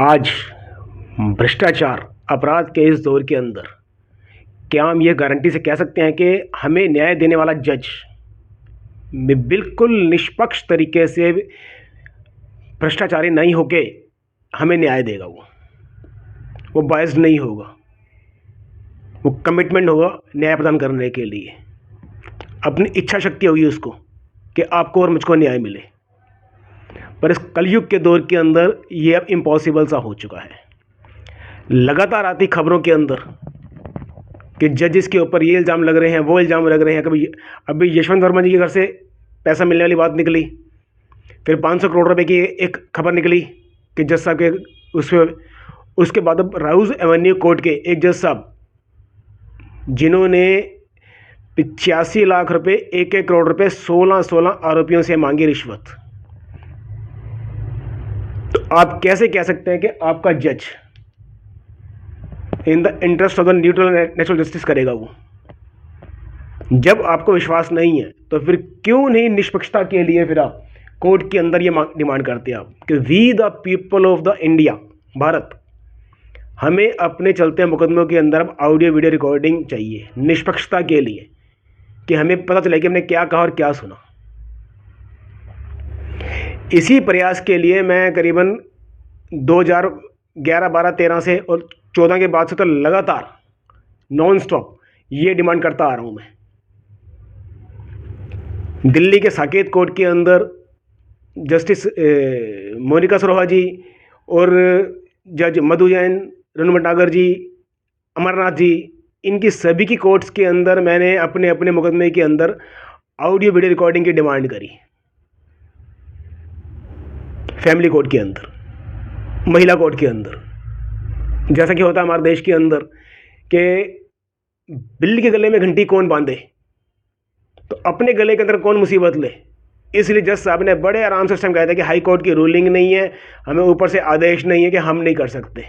आज भ्रष्टाचार अपराध के इस दौर के अंदर क्या हम ये गारंटी से कह सकते हैं कि हमें न्याय देने वाला जज बिल्कुल निष्पक्ष तरीके से भ्रष्टाचारी नहीं होके हमें न्याय देगा? वो बायस्ड नहीं होगा, वो कमिटमेंट होगा न्याय प्रदान करने के लिए, अपनी इच्छा शक्ति होगी उसको कि आपको और मुझको न्याय मिले। पर इस कलयुग के दौर के अंदर ये अब इम्पॉसिबल सा हो चुका है। लगातार आती खबरों के अंदर कि जजेस के ऊपर ये इल्ज़ाम लग रहे हैं, वो इल्ज़ाम लग रहे हैं। कभी अभी यशवंत वर्मा जी के घर से पैसा मिलने वाली बात निकली, फिर 500 करोड़ रुपए की एक खबर निकली कि जज साहब के उसके बाद अब राउज एवेन्यू कोर्ट के एक जज साहब जिन्होंने 85 लाख रुपए, 1-1 करोड़ रुपए 16 आरोपियों से मांगी रिश्वत। तो आप कैसे कह सकते हैं कि आपका जज in the interest of the neutral natural justice करेगा? वो जब आपको विश्वास नहीं है तो फिर क्यों नहीं निष्पक्षता के लिए फिर आप कोर्ट के अंदर ये डिमांड करते हैं आप कि we the people of the India, Bharat, हमें अपने चलते मुकदमों के अंदर अब ऑडियो वीडियो रिकॉर्डिंग चाहिए निष्पक्षता के लिए, कि हमें पता चले कि हमने क्या कहा और क्या सुना। इसी प्रयास के लिए मैं करीबन 2011, 12, 13 से और 14 के बाद से तो लगातार नॉन स्टॉप ये डिमांड करता आ रहा हूँ। मैं दिल्ली के साकेत कोर्ट के अंदर जस्टिस मोनिका सरोहा जी और जज मधु जैन, रनु भट्टागर जी, अमरनाथ जी, इनकी सभी की कोर्ट्स के अंदर मैंने अपने अपने मुकदमे के अंदर ऑडियो वीडियो रिकॉर्डिंग की डिमांड करी। फैमिली कोर्ट के अंदर, महिला कोर्ट के अंदर, जैसा कि होता है हमारे देश के अंदर कि बिल्ली के गले में घंटी कौन बांधे, तो अपने गले के अंदर कौन मुसीबत ले। इसलिए जज साहब ने बड़े आराम से उस टाइम कहा था कि हाई कोर्ट की रूलिंग नहीं है, हमें ऊपर से आदेश नहीं है कि हम नहीं कर सकते।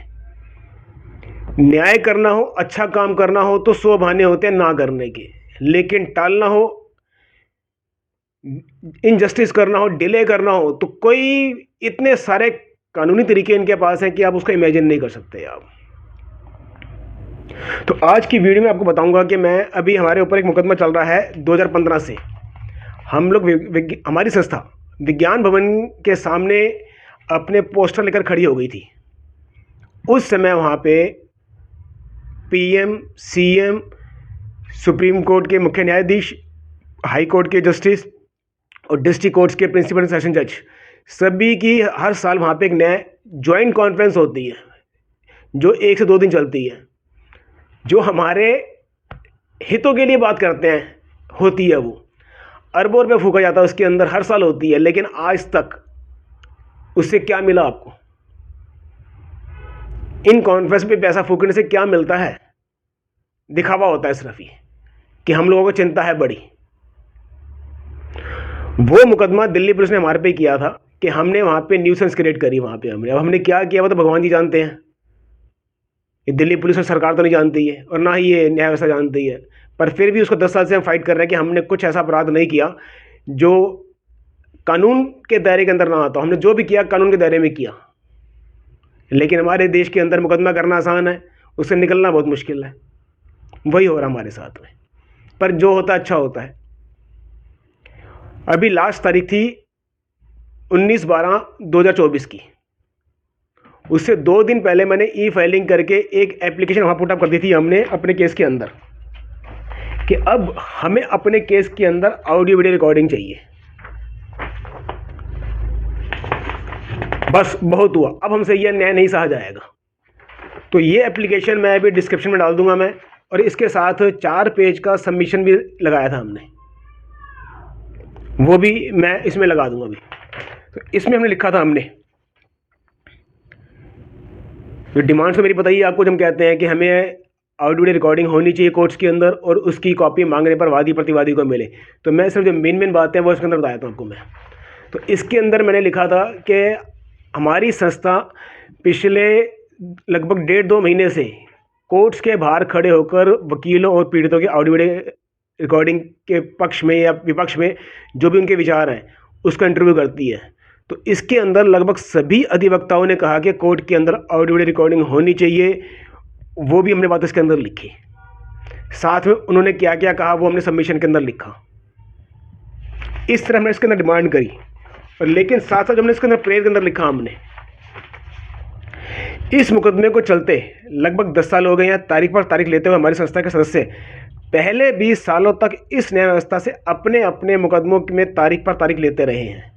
न्याय करना हो, अच्छा काम करना हो तो 100 बहाने होते हैं ना करने के, लेकिन टालना हो, इनजस्टिस करना हो, डिले करना हो तो कोई इतने सारे कानूनी तरीके इनके पास हैं कि आप उसको इमेजिन नहीं कर सकते आप। तो आज की वीडियो में आपको बताऊंगा कि मैं अभी हमारे ऊपर एक मुकदमा चल रहा है 2015 से। हम लोग हमारी संस्था विज्ञान भवन के सामने अपने पोस्टर लेकर खड़ी हो गई थी। उस समय वहाँ पे पीएम, सीएम, सुप्रीम कोर्ट के मुख्य न्यायाधीश, हाई कोर्ट के जस्टिस और डिस्ट्रिक्ट कोर्ट्स के प्रिंसिपल सेशन जज, सभी की हर साल वहाँ पे एक नया ज्वाइंट कॉन्फ्रेंस होती है जो 1 से 2 दिन चलती है, जो हमारे हितों के लिए बात करते हैं। होती है वो अरबों रुपये फूका जाता है उसके अंदर, हर साल होती है, लेकिन आज तक उससे क्या मिला आपको? इन कॉन्फ्रेंस पे पैसा फूकने से क्या मिलता है? दिखावा होता है सिर्फ ये कि हम लोगों को चिंता है बड़ी। वो मुकदमा दिल्ली पुलिस ने हमारे पे किया था कि हमने वहाँ पे न्यूसेंस क्रिएट करी वहाँ पे हमने। अब हमने क्या किया वो तो भगवान जी जानते हैं। ये दिल्ली पुलिस और सरकार तो नहीं जानती है और ना ही ये न्याय व्यवस्था जानती है, पर फिर भी उसको 10 साल से हम फाइट कर रहे हैं कि हमने कुछ ऐसा अपराध नहीं किया जो कानून के दायरे के अंदर ना आता। हमने जो भी किया कानून के दायरे में किया, लेकिन हमारे देश के अंदर मुकदमा करना आसान है, उससे निकलना बहुत मुश्किल है। वही हो रहा हमारे साथ में, पर जो होता है अच्छा होता है। अभी लास्ट तारीख थी 19/12/2024 की। उससे 2 दिन पहले मैंने ई फाइलिंग करके एक एप्लीकेशन वहाँ पुटअप कर दी थी हमने अपने केस के अंदर कि अब हमें अपने केस के अंदर ऑडियो वीडियो रिकॉर्डिंग चाहिए। बस बहुत हुआ, अब हमसे यह न्याय नहीं सहा जाएगा। तो ये एप्लीकेशन मैं अभी डिस्क्रिप्शन में डाल दूंगा मैं, और इसके साथ 4 पेज का सबमिशन भी लगाया था हमने, वो भी मैं इसमें लगा दूंगा अभी। तो इसमें हमने लिखा था, हमने तो डिमांड्स तो मेरी पता ही है आपको, जब हम कहते हैं कि हमें ऑडियो वीडियो रिकॉर्डिंग होनी चाहिए कोर्ट्स के अंदर और उसकी कॉपी मांगने पर वादी प्रतिवादी को मिले। तो मैं सिर्फ जो मेन बातें हैं वो इसके अंदर बताया था आपको मैं। तो इसके अंदर मैंने लिखा था कि हमारी संस्था पिछले लगभग 1.5-2 महीने से कोर्ट्स के बाहर खड़े होकर वकीलों और पीड़ितों के ऑडियो वीडियो रिकॉर्डिंग के पक्ष में या विपक्ष में जो भी उनके विचार हैं उसका इंटरव्यू करती है। तो इसके अंदर लगभग सभी अधिवक्ताओं ने कहा कि कोर्ट के अंदर ऑडियो वीडियो रिकॉर्डिंग होनी चाहिए, वो भी हमने बात इसके अंदर लिखी। साथ में उन्होंने क्या क्या कहा वो हमने सबमिशन के अंदर लिखा। इस तरह हमने इसके अंदर डिमांड करी, और लेकिन साथ साथ हमने इसके अंदर प्रेयर के अंदर लिखा हमने, इस मुकदमे को चलते लगभग 10 साल हो गए हैं। तारीख पर तारीख लेते हुए हमारी संस्था के सदस्य पहले 20 सालों तक इस न्याय व्यवस्था से अपने अपने मुकदमों में तारीख पर तारीख लेते रहे हैं।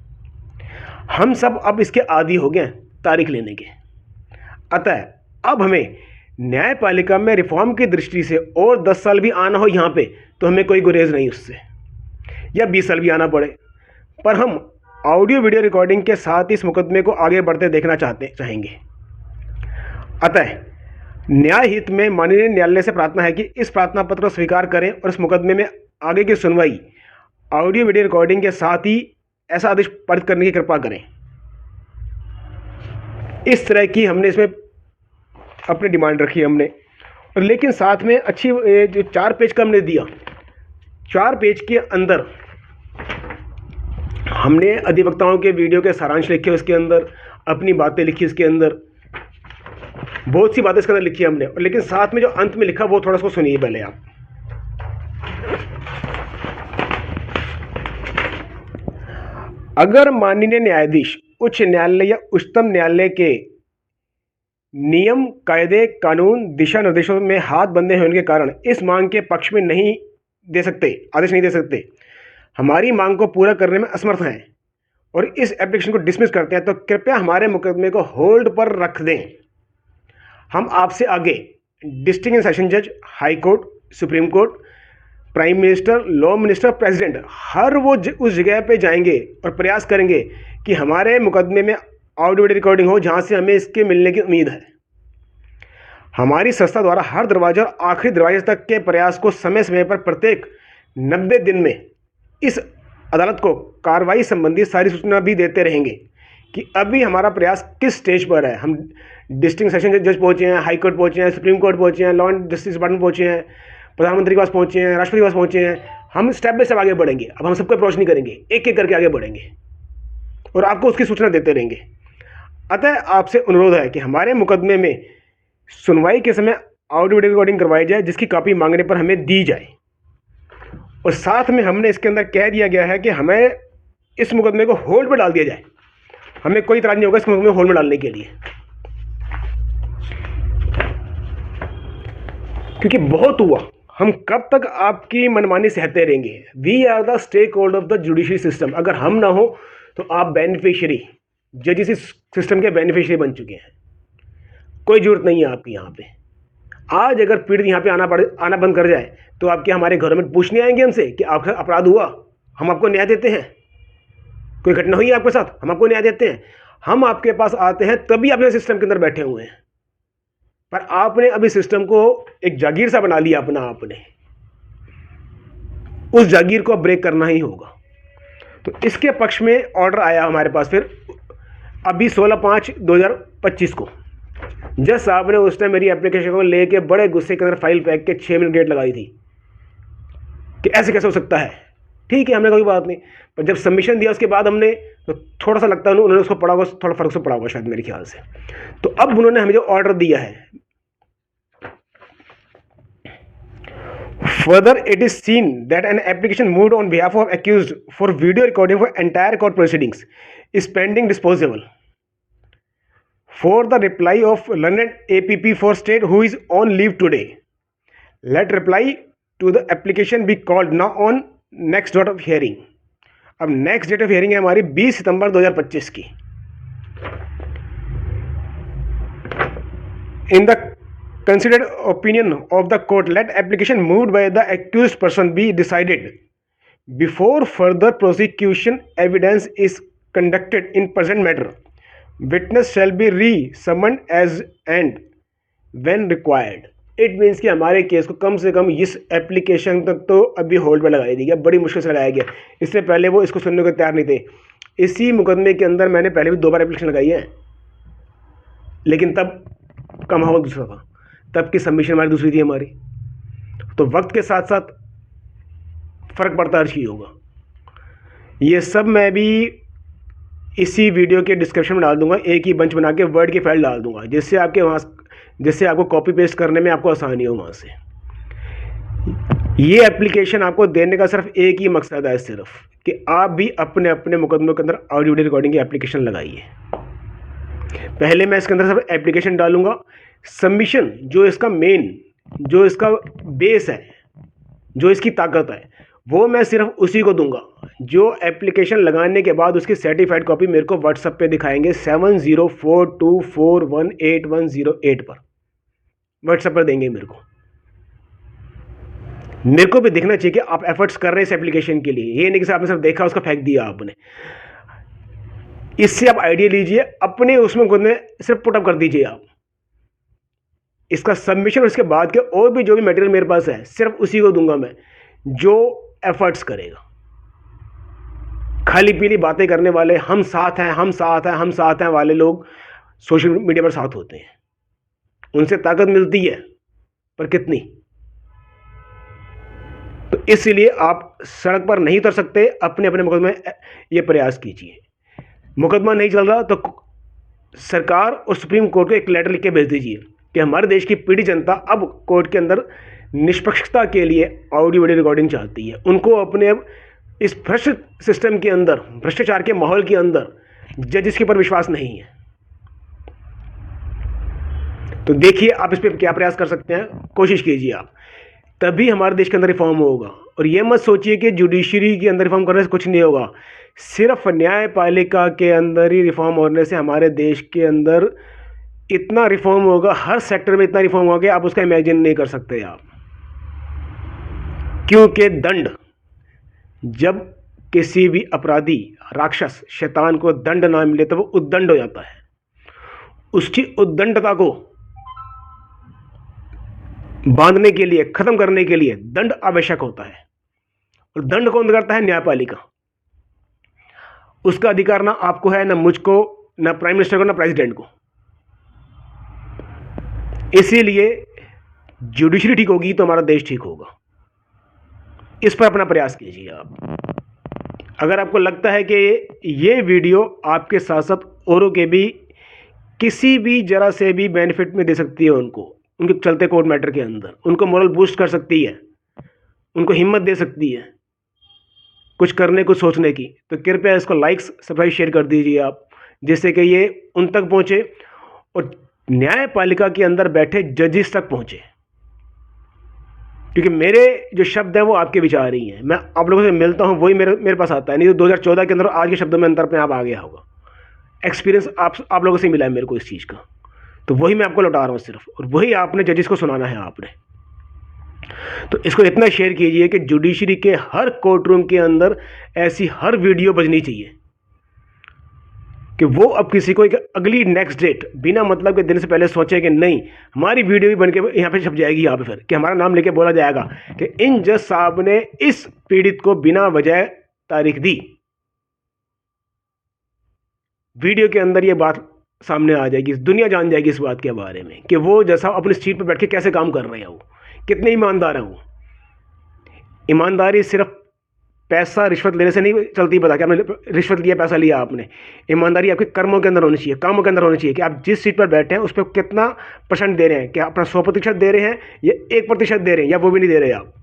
हम सब अब इसके आदी हो गए हैं तारीख लेने के। अतः अब हमें न्यायपालिका में रिफॉर्म की दृष्टि से और 10 साल भी आना हो यहाँ पे तो हमें कोई गुरेज नहीं उससे, या 20 साल भी आना पड़े, पर हम ऑडियो वीडियो रिकॉर्डिंग के साथ इस मुकदमे को आगे बढ़ते देखना चाहेंगे। अतः न्याय हित में माननीय न्यायालय से प्रार्थना है कि इस प्रार्थना पत्र को स्वीकार करें और इस मुकदमे में आगे की सुनवाई ऑडियो वीडियो रिकॉर्डिंग के साथ ही ऐसा आदेश पारित करने की कृपा करें। इस तरह की हमने इसमें अपनी डिमांड रखी हमने। और लेकिन साथ में अच्छी जो 4 पेज का हमने दिया, 4 पेज के अंदर हमने अधिवक्ताओं के वीडियो के सारांश लिखे, उसके अंदर अपनी बातें लिखी, उसके अंदर बहुत सी बातें इसके अंदर लिखी हमने। और लेकिन साथ में जो अंत में लिखा वो थोड़ा सा सुनिए पहले आप। अगर माननीय न्यायाधीश उच्च न्यायालय या उच्चतम न्यायालय के नियम, कायदे, कानून, दिशा निर्देशों में हाथ बंधे होने के कारण इस मांग के पक्ष में नहीं दे सकते, आदेश नहीं दे सकते, हमारी मांग को पूरा करने में असमर्थ हैं और इस एप्लीकेशन को डिसमिस करते हैं, तो कृपया हमारे मुकदमे को होल्ड पर रख दें। हम आपसे आगे डिस्ट्रिक्ट एंड सेशन जज, high court, supreme court, prime minister, law minister, president, हर वो उस जगह पे जाएंगे और प्रयास करेंगे कि हमारे मुकदमे में ऑडियो वीडियो रिकॉर्डिंग हो जहां से हमें इसके मिलने की उम्मीद है। हमारी संस्था द्वारा हर दरवाजे और आखिरी दरवाजे तक के प्रयास को समय समय पर प्रत्येक 90 दिन में इस अदालत को कार्रवाई संबंधी सारी सूचना भी देते रहेंगे कि अभी हमारा प्रयास किस स्टेज पर है। हम डिस्ट्रिक्ट सेशन जज पहुँचे हैं, हाई कोर्ट पहुँचे हैं, सुप्रीम कोर्ट पहुँचे हैं, लॉ एंड जस्टिस डिपार्टमेंट पहुँचे हैं, प्रधानमंत्री के पास पहुँचे हैं, राष्ट्रपति के पास पहुँचे हैं। हम स्टेप बाय स्टेप आगे बढ़ेंगे। अब हम सबको अप्रोच नहीं करेंगे, एक एक करके आगे बढ़ेंगे और आपको उसकी सूचना देते रहेंगे। अतः आपसे अनुरोध है कि हमारे मुकदमे में सुनवाई के समय ऑडियो वीडियो रिकॉर्डिंग करवाई जाए, जिसकी कॉपी मांगने पर हमें दी जाए। और साथ में हमने इसके अंदर कह दिया गया है कि हमें इस मुकदमे को होल्ड पर डाल दिया जाए। हमें कोई इतराज नहीं होगा इस मुकदमे को होल्ड में डालने के लिए, क्योंकि बहुत हुआ। हम कब तक आपकी मनमानी सहते रहेंगे? We are the stakeholder of the judiciary system. अगर हम ना हो तो आप बेनिफिशियरी, जजेस इस सिस्टम के बेनिफिशियरी बन चुके हैं। कोई जरूरत नहीं है आपकी यहाँ पे। आज अगर पीड़ित यहाँ पे आना बंद कर जाए तो आपके हमारे घरों में पूछने आएंगे हमसे कि आपका अपराध हुआ, हम आपको न्याय देते हैं। कोई घटना हुई है आपके साथ, हम आपको न्याय देते हैं। हम आपके पास आते हैं तभी आप सिस्टम के अंदर बैठे हुए हैं, पर आपने अभी सिस्टम को एक जागीर सा बना लिया अपना। आपने उस जागीर को ब्रेक करना ही होगा। तो इसके पक्ष में ऑर्डर आया हमारे पास फिर अभी 16/5/2025 को। जज साहब ने उस टाइम मेरी एप्लीकेशन को लेके बड़े गुस्से के अंदर फाइल फेंक के 6 मिनट डेट लगाई थी कि ऐसे कैसे हो सकता है। ठीक है, हमने कोई बात नहीं, पर जब सबमिशन दिया उसके बाद हमने तो थोड़ा सा लगता है उन्होंने उसको पढ़ा होगा, थोड़ा फर्क से पढ़ा होगा शायद मेरे ख्याल से। तो अब उन्होंने हमें जो ऑर्डर दिया है, further it is seen that an application moved on behalf of accused for video recording for entire court proceedings is pending disposable for the reply of learned APP for state who is on leave today. Let reply to the application be called now on next date of hearing. अब next date of hearing है हमारी 20 सितंबर 2025 की। In the considered opinion of the court, let application moved by the accused person be decided before further prosecution evidence is conducted in present matter. Witness shall be re-summoned as and when required. It means कि हमारे case को कम से कम इस application तक तो अभी hold पर लगाई दी गया, बड़ी मुश्किल से लगाया गया। इससे पहले वो इसको सुनने को तैयार नहीं थे। इसी मुकदमे के अंदर मैंने पहले भी 2 बार एप्लीकेशन लगाई है, लेकिन तब का माहौल दूसरा था, तब की सबमिशन हमारी दूसरी थी हमारी। तो वक्त के साथ साथ फ़र्क पड़ता हर चीज़ होगा। ये सब मैं भी इसी वीडियो के डिस्क्रिप्शन में डाल दूंगा, एक ही बंच बना के वर्ड की फाइल डाल दूंगा, जिससे आपको कॉपी पेस्ट करने में आपको आसानी हो वहाँ से। ये एप्लीकेशन आपको देने का सिर्फ एक ही मकसद है, सिर्फ कि आप भी अपने अपने मुकदमों के अंदर ऑडियो वीडियो रिकॉर्डिंग की एप्लीकेशन लगाइए। पहले मैं इसके अंदर सिर्फ एप्लीकेशन डालूंगा, सबमिशन जो इसका मेन, जो इसका बेस है, जो इसकी ताकत है, वो मैं सिर्फ उसी को दूंगा जो एप्लीकेशन लगाने के बाद उसकी सर्टिफाइड कॉपी मेरे को व्हाट्सएप पे दिखाएंगे 7042418108 पर, व्हाट्सएप पर देंगे मेरे को भी दिखना चाहिए कि आप एफर्ट्स कर रहे हैं इस एप्लीकेशन के लिए। ये नहीं कि आपने सिर्फ देखा उसका फेंक दिया आपने। इससे आप आइडिया लीजिए, अपने उसमें खुद में सिर्फ पुटअप कर दीजिए आप इसका सबमिशन, और इसके बाद के और भी जो भी मटेरियल मेरे पास है सिर्फ उसी को दूंगा मैं जो एफर्ट्स करेगा। खाली पीली बातें करने वाले, हम साथ हैं हम साथ हैं हम साथ हैं वाले लोग सोशल मीडिया पर साथ होते हैं, उनसे ताकत मिलती है पर कितनी। तो इसलिए आप सड़क पर नहीं उतर सकते, अपने अपने मुकदमे ये प्रयास कीजिए। मुकदमा नहीं चल रहा तो सरकार और सुप्रीम कोर्ट को एक लेटर लिख के भेज दीजिए कि हमारे देश की पीड़ित जनता अब कोर्ट के अंदर निष्पक्षता के लिए ऑडियो वीडियो रिकॉर्डिंग चाहती है। उनको अपने इस भ्रष्ट सिस्टम के अंदर, भ्रष्टाचार के माहौल के अंदर जजेस के ऊपर विश्वास नहीं है। तो देखिए आप इस पर क्या प्रयास कर सकते हैं, कोशिश कीजिए आप, तभी हमारे देश के अंदर रिफॉर्म होगा। और ये मत सोचिए कि जुडिशरी के अंदर रिफॉर्म करने से कुछ नहीं होगा, सिर्फ न्यायपालिका के अंदर ही रिफॉर्म होने से हमारे देश के अंदर इतना रिफॉर्म होगा, हर सेक्टर में इतना रिफॉर्म होगा आप उसका इमेजिन नहीं कर सकते आप। क्योंकि दंड, जब किसी भी अपराधी, राक्षस, शैतान को दंड ना मिले तो वो उद्दंड हो जाता है। उसकी उद्दंडता को बांधने के लिए, खत्म करने के लिए दंड आवश्यक होता है। और दंड कौन करता है? न्यायपालिका। उसका अधिकार ना आपको है, ना मुझको, ना प्राइम मिनिस्टर को, ना प्रेसिडेंट को। इसीलिए जुडिशरी ठीक होगी तो हमारा देश ठीक होगा। इस पर अपना प्रयास कीजिए आप। अगर आपको लगता है कि ये वीडियो आपके साथ साथ औरों के भी किसी भी जरा से भी बेनिफिट में दे सकती है, उनके चलते कोर्ट मैटर के अंदर उनको मोरल बूस्ट कर सकती है, उनको हिम्मत दे सकती है कुछ करने, कुछ सोचने की, तो कृपया इसको लाइक्स, सब्सक्राइब, शेयर कर दीजिए आप, जिससे कि ये उन तक पहुंचे और न्यायपालिका के अंदर बैठे जजेस तक पहुंचे। क्योंकि मेरे जो शब्द हैं वो आपके विचार ही हैं। मैं आप लोगों से मिलता हूं, वही मेरे पास आता है, नहीं तो 2014 के अंदर आज के शब्दों में अंतर अपने आप आ गया होगा। एक्सपीरियंस आप लोगों से मिला है मेरे को इस चीज़ का, तो वही मैं आपको लौटा रहा हूँ सिर्फ, और वही आपने जजेस को सुनाना है आपने। तो इसको इतना शेयर कीजिए कि जुडिशरी के हर कोर्ट रूम के अंदर ऐसी हर वीडियो बजनी चाहिए कि वो अब किसी को एक अगली नेक्स्ट डेट बिना मतलब के दिन से पहले सोचे कि नहीं, हमारी वीडियो भी बन के यहाँ पे छप जाएगी, यहाँ पे फिर कि हमारा नाम लेके बोला जाएगा कि इन जज साहब ने इस पीड़ित को बिना वजह तारीख दी। वीडियो के अंदर ये बात सामने आ जाएगी, दुनिया जान जाएगी इस बात के बारे में कि वो जैसा अपनी सीट पर बैठ के कैसे काम कर रहे हैं, वो कितने ईमानदार हैं। वो ईमानदारी सिर्फ पैसा रिश्वत लेने से नहीं चलती, पता कि आपने रिश्वत लिया, पैसा लिया आपने। ईमानदारी आपके कर्मों के अंदर होनी चाहिए, कामों के अंदर होनी चाहिए कि आप जिस सीट पर बैठे हैं उस पर कितना % दे रहे हैं, कि अपना 100% दे रहे हैं या 1% दे रहे हैं, या वो भी नहीं दे रहे आप।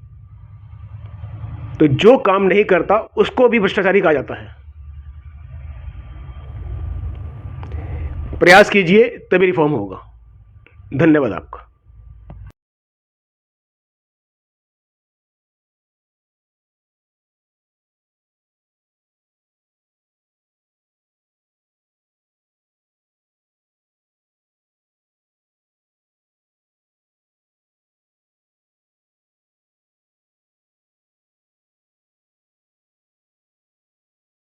तो जो काम नहीं करता उसको भी भ्रष्टाचारी कहा जाता है। प्रयास कीजिए तभी रिफॉर्म होगा। धन्यवाद आपका।